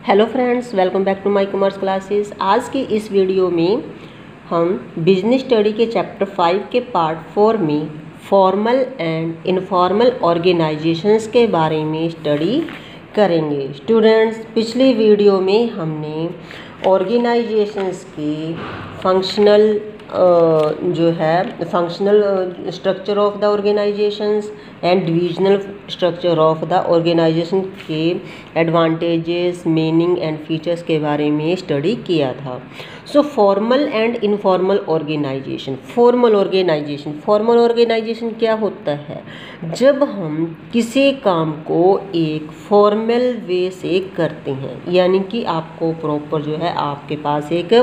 Hello friends, welcome back to my commerce classes. आज की इस वीडियो में हम बिजनेस स्टडी के चैप्टर 5 के पार्ट 4 में फॉर्मल एंड इनफॉर्मल ऑर्गेनाइजेशंस के बारे में स्टडी करेंगे। स्टूडेंट्स, पिछली वीडियो में हमने ऑर्गेनाइजेशंस के functional functional structure of the organisations and divisional structure of the organisation के एडवांटेजेस, मीनिंग एंड फीचर्स के बारे में स्टडी किया था। So formal and informal organisation. Formal organisation क्या होता है? जब हम किसी काम को एक फॉर्मल वे से करते हैं, यानी कि आपको प्रॉपर आपके पास एक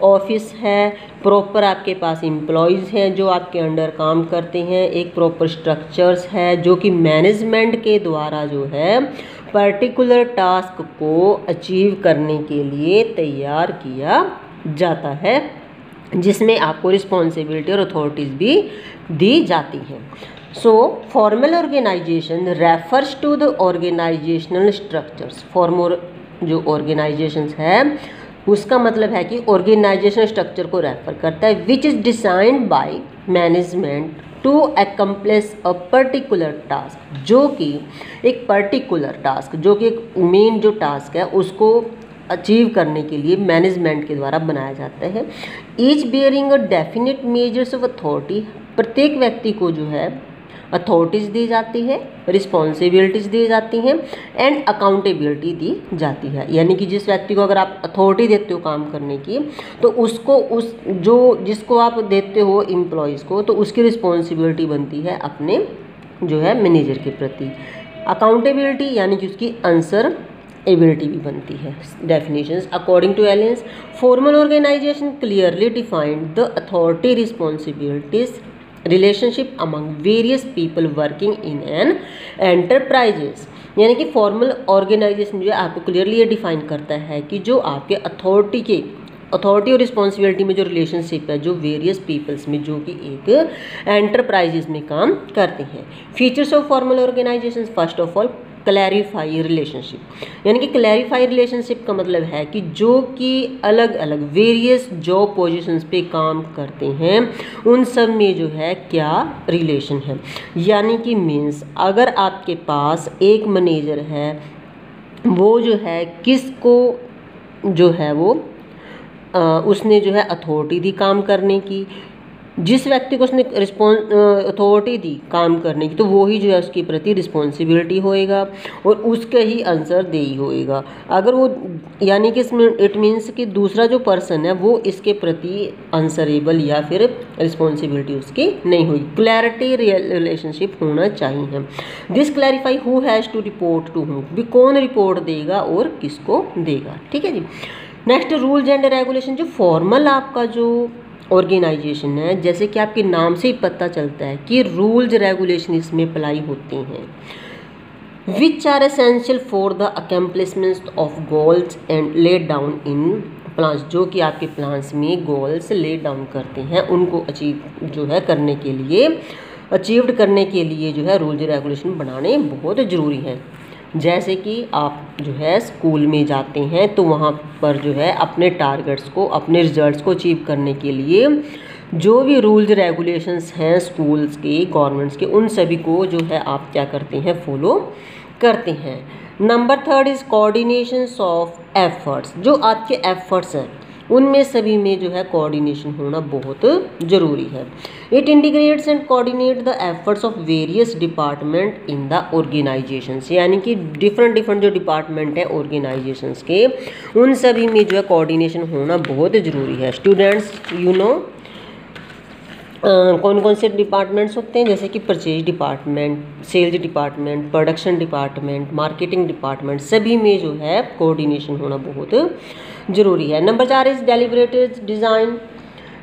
ऑफिस है, प्रॉपर आपके पास एम्प्लॉयज़ हैं जो आपके अंडर काम करते हैं, एक प्रॉपर स्ट्रक्चर्स है जो कि मैनेजमेंट के द्वारा पर्टिकुलर टास्क को अचीव करने के लिए तैयार किया जाता है, जिसमें आपको रिस्पॉन्सिबिलिटी और अथॉरिटीज़ भी दी जाती हैं। So formal organisation refers to the organisational structures. Formal जो ऑर्गेनाइजेशंस है उसका मतलब है कि ऑर्गेनाइजेशन स्ट्रक्चर को रेफर करता है which is designed by management to accomplish a particular task, जो कि एक पर्टिकुलर टास्क, जो कि एक मेन जो टास्क है उसको अचीव करने के लिए मैनेजमेंट के द्वारा बनाया जाता है। Each bearing a definite measures of authority. प्रत्येक व्यक्ति को अथॉरिटीज़ दी जाती है, रिस्पॉन्सिबिलिटीज़ दी जाती हैं एंड अकाउंटेबिलिटी दी जाती है। यानी कि जिस व्यक्ति को अगर आप अथॉरिटी देते हो काम करने की, तो उसको जिसको आप देते हो एम्प्लॉयज़ को, तो उसकी रिस्पॉन्सिबिलिटी बनती है अपने मैनेजर के प्रति। अकाउंटेबिलिटी यानी कि उसकी आंसर एबिलिटी भी बनती है। Definitions according to Allen's, formal organisation clearly defined the authority responsibilities relationship among various people working in an enterprises. यानी कि फॉर्मल ऑर्गेनाइजेशन आपको क्लियरली ये डिफाइन करता है कि जो आपके अथॉरिटी और रिस्पॉन्सिबिलिटी में जो रिलेशनशिप है जो वेरियस पीपल्स में जो कि एक एंटरप्राइजेस में काम करते हैं। Features of formal organisation, first of all clarify relationship. यानी कि क्लैरिफाई रिलेशनशिप का मतलब है कि जो कि अलग अलग वेरियस जॉब पोजीशंस पे काम करते हैं उन सब में क्या रिलेशन है। यानी कि मीन्स अगर आपके पास एक मैनेजर है, वो किसको उसने अथॉरिटी दी काम करने की, जिस व्यक्ति को उसने अथॉरिटी दी काम करने की, तो वो ही उसके प्रति रिस्पॉन्सिबिलिटी होएगा और उसके ही आंसर दे ही होएगा। अगर वो यानी कि इसमें इट मीन्स कि दूसरा जो पर्सन है वो इसके प्रति आंसरेबल या फिर रिस्पॉन्सिबिलिटी उसकी नहीं हुई। क्लैरिटी रिलेशनशिप होना चाहिए। This clarify who has to report to whom, भी कौन रिपोर्ट देगा और किसको देगा। ठीक है जी। Next, rules and regulation. जो फॉर्मल आपका ऑर्गेनाइजेशन है, जैसे कि आपके नाम से ही पता चलता है कि रूल्स रेगुलेशन इसमें अप्लाई होते हैं। Which are essential for the accomplishment of goals and laid down in plans. जो कि आपके प्लान्स में गोल्स लेड डाउन करते हैं, उनको अचीव करने के लिए अचीव्ड करने के लिए रूल्स रेगुलेशन बनाने बहुत ज़रूरी है। जैसे कि आप स्कूल में जाते हैं तो वहाँ पर अपने टारगेट्स को, अपने रिजल्ट्स को अचीव करने के लिए जो भी रूल्स रेगुलेशंस हैं स्कूल्स के, गवर्नमेंट्स के, उन सभी को आप क्या करते हैं, फॉलो करते हैं। Number 3 is coordinations of efforts. जो आपके एफर्ट्स हैं उनमें सभी में कोऑर्डिनेशन होना बहुत ज़रूरी है। It integrates and coordinate the efforts of various department in the organisations. यानी कि डिफरेंट जो डिपार्टमेंट है ऑर्गेनाइजेशंस के, उन सभी में कोऑर्डिनेशन होना बहुत ज़रूरी है। स्टूडेंट्स, कौन कौन से डिपार्टमेंट्स होते हैं, जैसे कि purchase department, sales department, production department, marketing department, सभी में कोऑर्डिनेशन होना बहुत ज़रूरी है। Number 4 is deliberated design.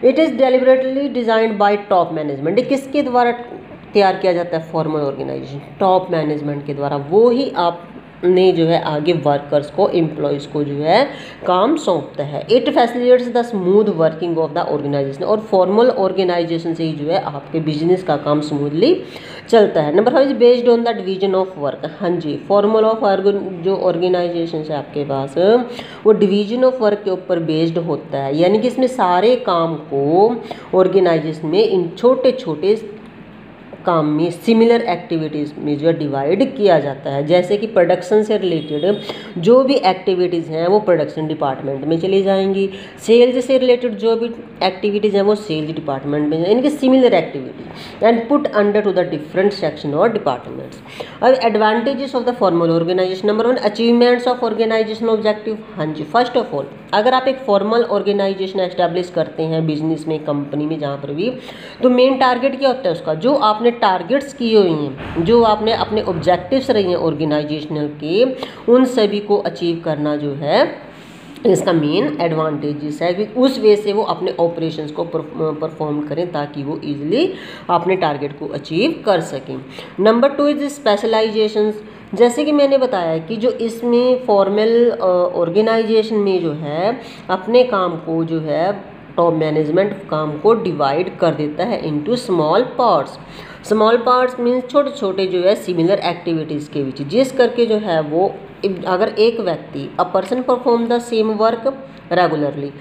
It is deliberately designed by top management. ये किसके द्वारा तैयार किया जाता है फॉर्मल ऑर्गेनाइजेशन? टॉप मैनेजमेंट के द्वारा। वो ही आप ने जो है आगे वर्कर्स को, एम्प्लॉयज़ को जो है काम सौंपता है। It facilitates the smooth working of the organisation, और फॉर्मल ऑर्गेनाइजेशन से ही जो है आपके बिजनेस का काम स्मूथली चलता है। Number 5 is based on the division of work. हाँ जी, फॉर्मल ऑफ जो ऑर्गेनाइजेशन है आपके पास, वो डिवीजन ऑफ वर्क के ऊपर बेस्ड होता है, यानी कि इसमें सारे काम को ऑर्गेनाइजेशन में इन छोटे छोटे काम में, सिमिलर एक्टिविटीज़ में जो डिवाइड किया जाता है। जैसे कि प्रोडक्शन से रिलेटेड जो भी एक्टिविटीज़ हैं वो प्रोडक्शन डिपार्टमेंट में चली जाएंगी, सेल्स से रिलेटेड जो भी एक्टिविटीज़ हैं वो सेल्स डिपार्टमेंट में, यानी कि similar activities and put under to the different section और डिपार्टमेंट्स। अब advantages of the formal organisation. Number 1, achievements of organisation objective. हाँ जी, फर्स्ट ऑफ ऑल अगर आप एक फॉर्मल ऑर्गेनाइजेशन एस्टैब्लिश करते हैं बिजनेस में, कंपनी में, जहाँ पर भी, तो मेन टारगेट क्या होता है उसका, जो आपने टारगेट्स किए हुए हैं, जो आपने अपने ऑब्जेक्टिव्स रहे हैं ऑर्गेनाइजेशनल के, उन सभी को अचीव करना जो है इसका मेन एडवांटेजेस है कि उस वे से वो अपने ऑपरेशंस को परफॉर्म करें ताकि वो इजीली अपने टारगेट को अचीव कर सकें। Number 2 is specialisations. जैसे कि मैंने बताया कि जो इसमें फॉर्मल ऑर्गेनाइजेशन में जो है अपने काम को जो है टॉप मैनेजमेंट काम को डिवाइड कर देता है into small parts. Small parts means छोटे छोटे जो है सिमिलर एक्टिविटीज़ के बीच, जिस करके जो है वो अगर एक व्यक्ति a person perform the same work regularly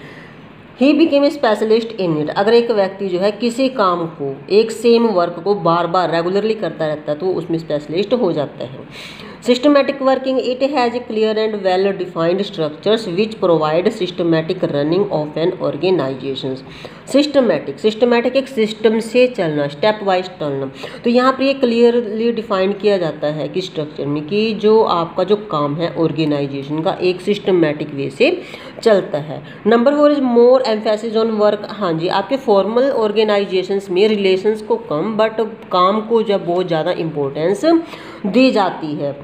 he became a specialist in it. अगर एक व्यक्ति जो है किसी काम को, एक सेम वर्क को बार बार रेगुलरली करता रहता है तो उसमें स्पेशलिस्ट हो जाता है। Systematic working, it has a clear and well defined structures which provide systematic running of an organisation. Systematic एक सिस्टम से चलना, स्टेप वाइज चलना। तो यहाँ पर ये क्लियरली डिफाइन किया जाता है कि स्ट्रक्चर में कि जो आपका जो काम है ऑर्गेनाइजेशन का एक सिस्टमैटिक वे से चलता है। Number 4 is more emphasis on work. हाँ जी, आपके फॉर्मल ऑर्गेनाइजेशंस में रिलेशंस को कम बट काम को जब बहुत ज़्यादा इम्पोर्टेंस दी जाती है।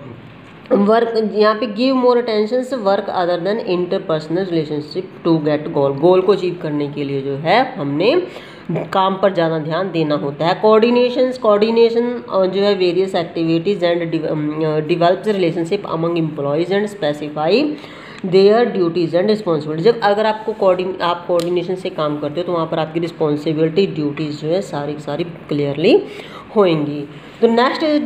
वर्क यहाँ पे गिव मोर अटेंशन से work other than interpersonal relationship to get goal को अचीव करने के लिए जो है हमने काम पर ज़्यादा ध्यान देना होता है। कोऑर्डिनेशन जो है various activities and develops relationship among employees and specify their duties and responsibility. जब अगर आपको आप कोऑर्डिनेशन से काम करते हो तो वहाँ पर आपकी रिस्पॉन्सिबिलिटी, ड्यूटीज़ जो है सारी सारी क्लियरली होंगी। तो next is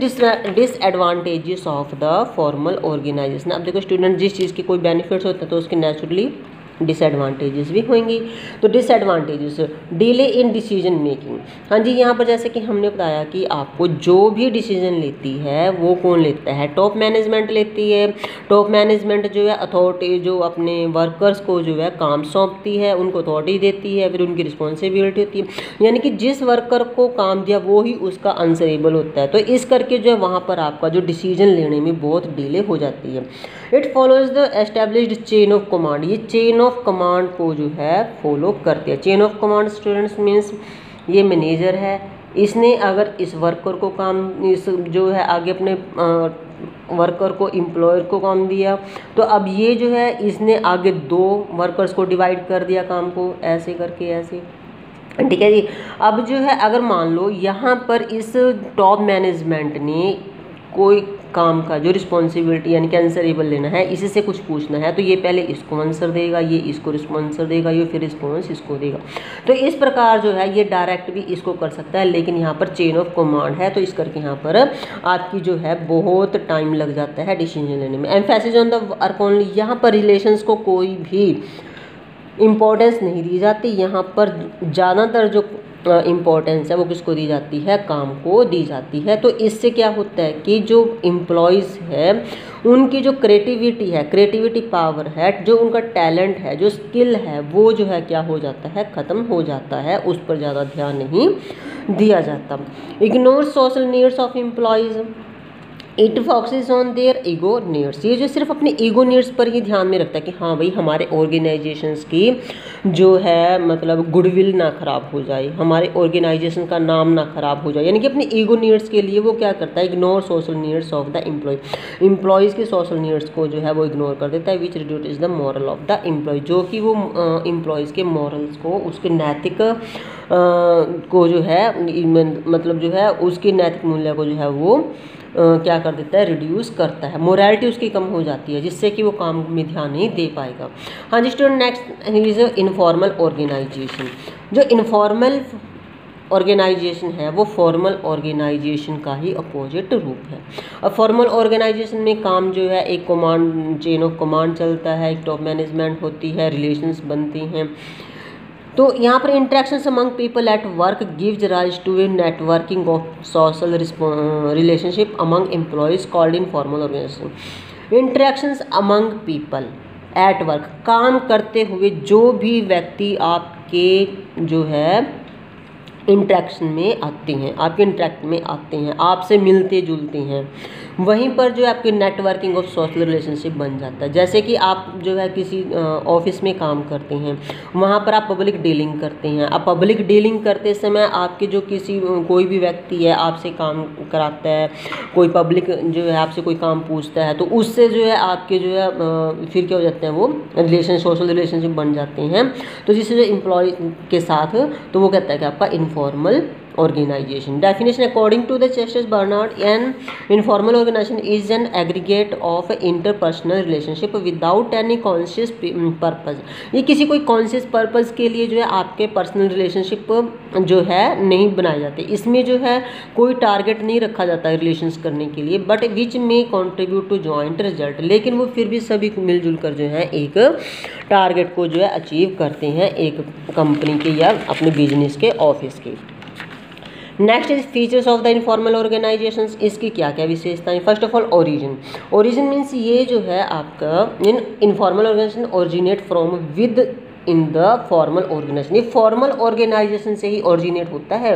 disadvantages of the formal organisation. अब देखो स्टूडेंट, जिस चीज़ के कोई बेनिफिट्स होते हैं तो उसके नेचुरली डिसएडवांटेजेस भी होंगी। तो disadvantages, delay in decision making. हाँ जी, यहाँ पर जैसे कि हमने बताया कि आपको जो भी डिसीजन लेती है वो कौन लेता है, टॉप मैनेजमेंट लेती है। टॉप मैनेजमेंट जो है अथॉरिटी, जो अपने वर्कर्स को जो है काम सौंपती है, उनको अथॉरिटी देती है, फिर उनकी रिस्पॉन्सिबिलिटी होती है, यानी कि जिस वर्कर को काम दिया वो ही उसका आंसरेबल होता है। तो इस करके जो है वहाँ पर आपका जो डिसीजन लेने में बहुत डिले हो जाती है। It follows the established chain of command. ये चेन ऑफ कमांड को जो है फॉलो करते हैं। Chain of command students means ये मैनेजर है, इसने अगर इस वर्कर को काम, इस जो है आगे अपने वर्कर को, एम्प्लॉयर को काम दिया, तो अब ये जो है इसने आगे 2 वर्कर्स को डिवाइड कर दिया काम को, ऐसे करके ऐसे, ठीक है जी। अब जो है अगर मान लो यहाँ पर इस टॉप मैनेजमेंट ने कोई काम का जो रिस्पॉन्सिबिलिटी यानी कि आंसरेबल लेना है, इसी से कुछ पूछना है, तो ये पहले इसको आंसर देगा, ये इसको आंसर देगा, ये फिर रिस्पॉन्स इसको देगा। तो इस प्रकार जो है ये डायरेक्ट भी इसको कर सकता है, लेकिन यहाँ पर चेन ऑफ कमांड है तो इस करके यहाँ पर आपकी जो है बहुत टाइम लग जाता है डिसीजन लेने में। Emphasis on the work only, यहाँ पर रिलेशंस को कोई भी इम्पोर्टेंस नहीं दी जाती। यहाँ पर ज़्यादातर जो इम्पोर्टेंस है वो किसको दी जाती है, काम को दी जाती है। तो इससे क्या होता है कि जो एम्प्लॉयज़ है उनकी जो क्रिएटिविटी पावर है, जो उनका टैलेंट है, जो स्किल है, वो जो है क्या हो जाता है, ख़त्म हो जाता है, उस पर ज़्यादा ध्यान नहीं दिया जाता। Ignore social needs of employees, it focuses on their ego needs. ये जो सिर्फ अपने ईगो नीड्स पर ही ध्यान में रखता है कि हाँ भाई हमारे ऑर्गेनाइजेशंस की जो है मतलब गुडविल ना ख़राब हो जाए, हमारे ऑर्गेनाइजेशन का नाम ना ख़राब हो जाए, यानी कि अपने ईगो नीड्स के लिए वो क्या करता है, ignore social needs of the employees के सोशल नीड्स को जो है वो इग्नोर कर देता है। Which reduces the morale of the employee, जो कि वो एम्प्लॉयज़ के मॉरल्स को, उसके नैतिक को जो है मतलब जो है उसके नैतिक मूल्य को जो है वो क्या कर देता है, रिड्यूस करता है, मोरालिटी उसकी कम हो जाती है, जिससे कि वो काम में ध्यान नहीं दे पाएगा। हाँ जी student, next is informal organisation. जो इनफॉर्मल ऑर्गेनाइजेशन है वो फॉर्मल ऑर्गेनाइजेशन का ही अपोजिट रूप है। अब फॉर्मल ऑर्गेनाइजेशन में काम जो है एक कमांड, चेन ऑफ कमांड चलता है, एक टॉप मैनेजमेंट होती है, रिलेशंस बनती हैं। तो यहाँ पर interactions among people at work gives rise to a networking of social relationship among employees called in formal organisation. Interactions among people at work, काम करते हुए जो भी व्यक्ति आपके जो है इंट्रैक्शन में आते हैं, आपके इंट्रैक्ट में आते हैं, आपसे मिलते जुलते हैं, वहीं पर जो है आपकी नेटवर्किंग ऑफ सोशल रिलेशनशिप बन जाता है। जैसे कि आप जो है किसी ऑफिस में काम करते हैं, वहाँ पर आप पब्लिक डीलिंग करते हैं। अब पब्लिक डीलिंग करते समय आपके जो कोई भी व्यक्ति है आपसे काम कराता है, कोई पब्लिक जो है आपसे कोई काम पूछता है, तो उससे जो है आपके जो है फिर क्या हो जाते हैं, वो सोशल रिलेशनशिप बन जाते हैं। तो जिससे जो एम्प्लॉय के साथ, तो वो कहता है कि आपका informal organization. Definition according to the Chester Bernard, an informal organization is an aggregate of interpersonal relationship without any conscious purpose. ये किसी कोई conscious purpose के लिए जो है आपके personal relationship जो है नहीं बनाए जाते, इसमें जो है कोई टारगेट नहीं रखा जाता है रिलेशंस करने के लिए, बट विच में कंट्रीब्यूट टू जॉइंट रिजल्ट, लेकिन वो फिर भी सभी मिलजुल कर जो है एक टारगेट को जो है अचीव करते हैं, एक कंपनी के या अपने बिजनेस के, ऑफिस के। Next is features of the informal organisations. इसकी क्या क्या विशेषताएं। First of all origin. Origin means ये जो है आपका informal organisation originate from within the formal organisation. ये फॉर्मल ऑर्गेनाइजेशन से ही ओरिजिनेट होता है,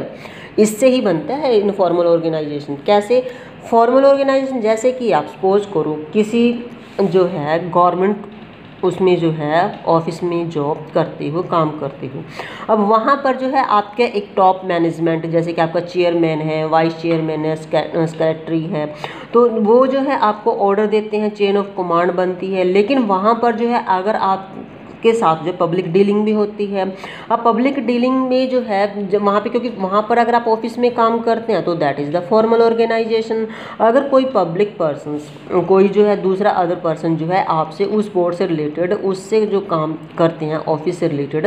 इससे ही बनता है इनफॉर्मल ऑर्गेनाइजेशन। कैसे फॉर्मल ऑर्गेनाइजेशन, जैसे कि आप सपोज करो किसी जो है गवर्नमेंट उसमें जो है ऑफिस में जॉब करते हो, काम करते हो। अब वहाँ पर जो है आपका एक टॉप मैनेजमेंट, जैसे कि आपका चेयरमैन है, वाइस चेयरमैन है, सेक्रेटरी है, तो वो जो है आपको ऑर्डर देते हैं, चेन ऑफ कमांड बनती है। लेकिन वहाँ पर जो है अगर आप के साथ जो पब्लिक डीलिंग भी होती है। अब पब्लिक डीलिंग में जो है जब वहाँ पे, क्योंकि वहाँ पर अगर आप ऑफिस में काम करते हैं तो that is the formal organisation. अगर कोई पब्लिक पर्सन्स, कोई जो है दूसरा अदर पर्सन जो है आपसे उस बोर्ड से रिलेटेड, उससे जो काम करते हैं ऑफिस से रिलेटेड,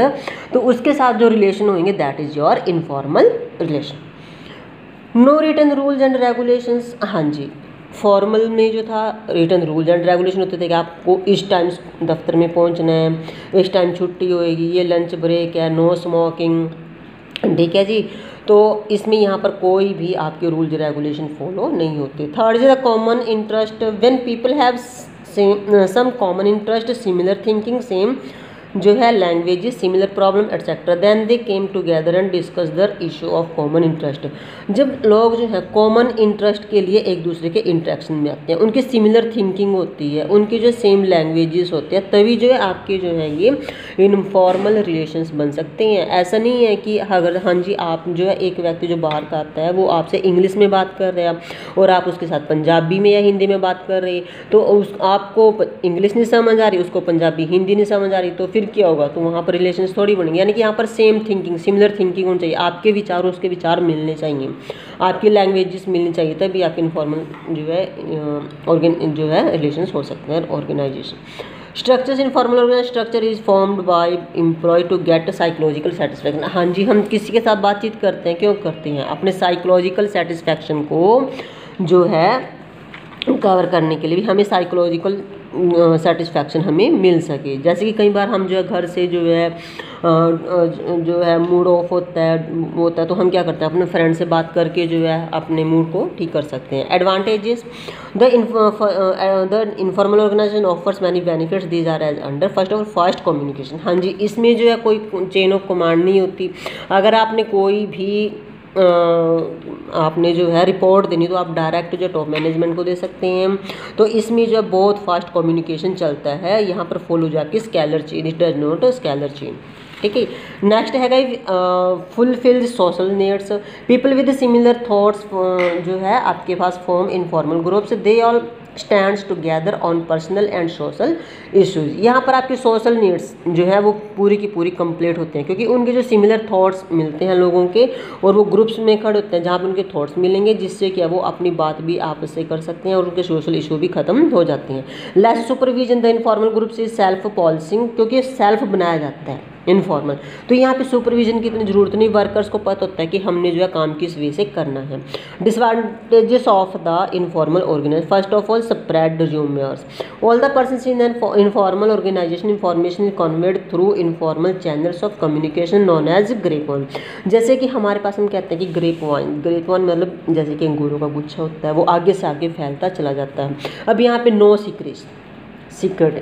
तो उसके साथ जो रिलेशन होंगे that is your informal relation. No written rules and regulations. हाँ जी, फॉर्मल में जो था रिटन रूल्स एंड रेगुलेशन होते थे कि आपको इस टाइम दफ्तर में पहुंचना है, इस टाइम छुट्टी होएगी, ये लंच ब्रेक है, नो स्मोकिंग, ठीक है जी। तो इसमें यहाँ पर कोई भी आपके रूल्स रेगुलेशन फॉलो नहीं होते। Third is the common interest. When people have some common interest, similar thinking, same जो है languages, similar problem etcetera, then they came together and discuss their issue of common interest. जब लोग जो है common interest के लिए एक दूसरे के इंटरेक्शन में आते हैं, उनकी सिमिलर थिंकिंग होती है, उनकी जो सेम लैंग्वेजेस होते हैं, तभी जो है आपके जो है ये इनफॉर्मल रिलेशंस बन सकते हैं। ऐसा नहीं है कि अगर हाँ जी आप जो है एक व्यक्ति जो बाहर का आता है वो आपसे इंग्लिश में बात कर रहे हैं और आप उसके साथ पंजाबी में या हिंदी में बात कर रहे हैं, तो उस आपको इंग्लिश नहीं समझ आ रही, उसको पंजाबी हिंदी नहीं समझ आ रही, तो फिर क्या होगा, तो वहाँ पर रिलेशंस थोड़ी बनेंगे। यानी कि यहाँ पर सेम थिंकिंग, सिमिलर थिंकिंग होनी चाहिए, आपके विचार उसके विचार मिलने चाहिए, आपकी लैंग्वेजेस मिलनी चाहिए, तभी आपके इनफॉर्मल जो है रिलेशंस हो सकते हैं organisation. Structures informal organisation structure is formed by employee to get psychological satisfaction. हाँ जी, हम किसी के साथ बातचीत करते हैं, क्यों करते हैं, अपने साइकोलॉजिकल सेटिस्फैक्शन को जो है कवर करने के लिए भी, हमें साइकोलॉजिकल सेटिस्फैक्शन हमें मिल सके। जैसे कि कई बार हम जो है घर से जो है मूड ऑफ होता है तो हम क्या करते हैं, अपने फ्रेंड से बात करके जो है अपने मूड को ठीक कर सकते हैं। Advantages, the informal organisation offers many benefits, these are as under. First of all fast communication. हाँ जी, इसमें जो है कोई चेन ऑफ कमांड नहीं होती। अगर आपने कोई भी आपने जो है रिपोर्ट देनी, तो आप डायरेक्ट जो टॉप मैनेजमेंट को दे सकते हैं। तो इसमें जो है बहुत फास्ट कम्युनिकेशन चलता है। यहाँ पर फॉलो जाके scalar chain, it does not scalar chain, ठीक है। नेक्स्ट है fulfilled social needs. People with similar thoughts जो है आपके पास form informal groups, they all stands together on personal and social issues. यहाँ पर आपकी सोशल नीड्स जो है वो पूरी की पूरी कंप्लीट होते हैं, क्योंकि उनके जो सिमिलर थॉट्स मिलते हैं लोगों के, और वो ग्रुप्स में खड़े होते हैं जहाँ पर उनके थॉट्स मिलेंगे, जिससे क्या वो अपनी बात भी आपस से कर सकते हैं और उनके सोशल इशू भी खत्म हो जाते हैं। Less supervision the informal groups is self policing, क्योंकि सेल्फ बनाया जाता है इनफॉर्मल, तो यहाँ पे सुपरविजन की इतनी जरूरत नहीं, वर्कर्स को पता होता है कि हमने जो है काम किस वे से करना है। Disadvantages of the informal organisation, first of all spread rumours, all the persons in an informal organisation information is conveyed through informal channels of communication known as grapevine. जैसे कि हमारे पास हम कहते हैं कि ग्रेप वाइन मतलब जैसे कि अंगूरों का गुच्छा होता है, वो आगे से आगे फैलता चला जाता है। अब यहाँ पे नो सीक्रेट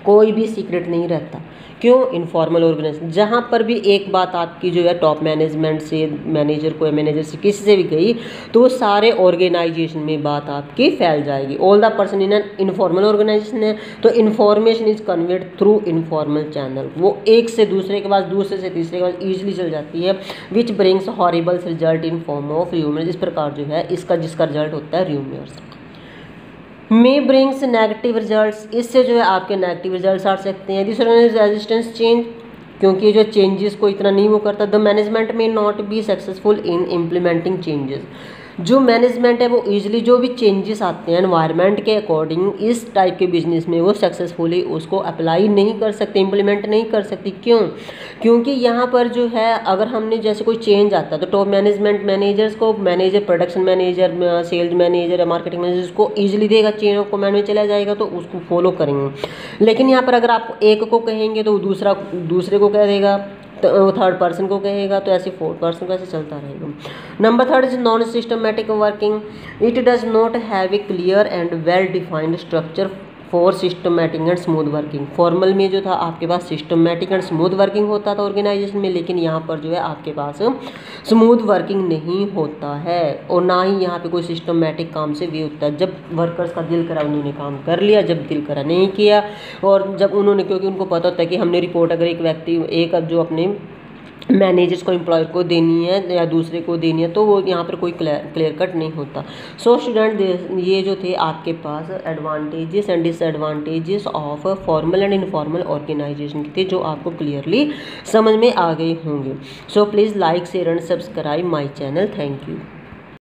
कोई भी सीक्रेट नहीं रहता, क्यों? इनफॉर्मल ऑर्गेनाइजेशन, जहाँ पर भी एक बात आपकी जो है टॉप मैनेजमेंट से, मैनेजर से, किसी से भी गई, तो वो सारे ऑर्गेनाइजेशन में बात आपकी फैल जाएगी। All the person in an informal organisation है, तो information is conveyed through informal channel, वो एक से दूसरे के पास, दूसरे से तीसरे के पास ईजिली चल जाती है, which brings horribles result in form of rumours. इस प्रकार जो है जिसका रिजल्ट होता है rumours. May brings negative results, इससे जो है आपके नेगेटिव रिजल्ट्स आ सकते हैं। दूसरा रेजिस्टेंस चेंज, क्योंकि जो चेंजेस को इतना नहीं वो करता। द मैनेजमेंट में not be successful in implementing changes, जो मैनेजमेंट है वो ईजिली जो भी चेंजेस आते हैं एनवायरनमेंट के अकॉर्डिंग, इस टाइप के बिजनेस में वो सक्सेसफुली उसको अप्लाई नहीं कर सकते, इम्प्लीमेंट नहीं कर सकती। क्यों? क्योंकि यहाँ पर जो है अगर हमने जैसे कोई चेंज आता है तो टॉप मैनेजमेंट मैनेजर्स को, manager, production manager, sales manager या मार्केटिंग मैनेजर को ईजिली देगा, चेन ऑफ कमांड में चला जाएगा तो उसको फॉलो करेंगे। लेकिन यहाँ पर अगर आप एक को कहेंगे तो दूसरे को कह देगा, तो थर्ड पर्सन को कहेगा, तो ऐसे फोर्थ पर्सन को ऐसे चलता रहेगा। Number third is non systematic working, it does not have a clear and well defined structure for systematic and smooth working. Formal में जो था आपके पास सिस्टमैटिक एंड स्मूथ वर्किंग होता था ऑर्गेनाइजेशन में, लेकिन यहाँ पर जो है आपके पास स्मूथ वर्किंग नहीं होता है, और ना ही यहाँ पे कोई सिस्टमैटिक काम से भी होता है। जब वर्कर्स का दिल करा उन्होंने काम कर लिया, जब दिल करा नहीं किया, और जब उन्होंने, क्योंकि उनको पता होता है कि हमने रिपोर्ट अगर एक अब जो अपने मैनेजर्स को, एम्प्लॉयर को देनी है या दूसरे को देनी है, तो वो यहाँ पर कोई क्लियर कट नहीं होता। सो स्टूडेंट, ये जो थे आपके पास advantages and disadvantages of formal and informal organisation थे, जो आपको क्लियरली समझ में आ गए होंगे। So please like, share and subscribe my channel. Thank you.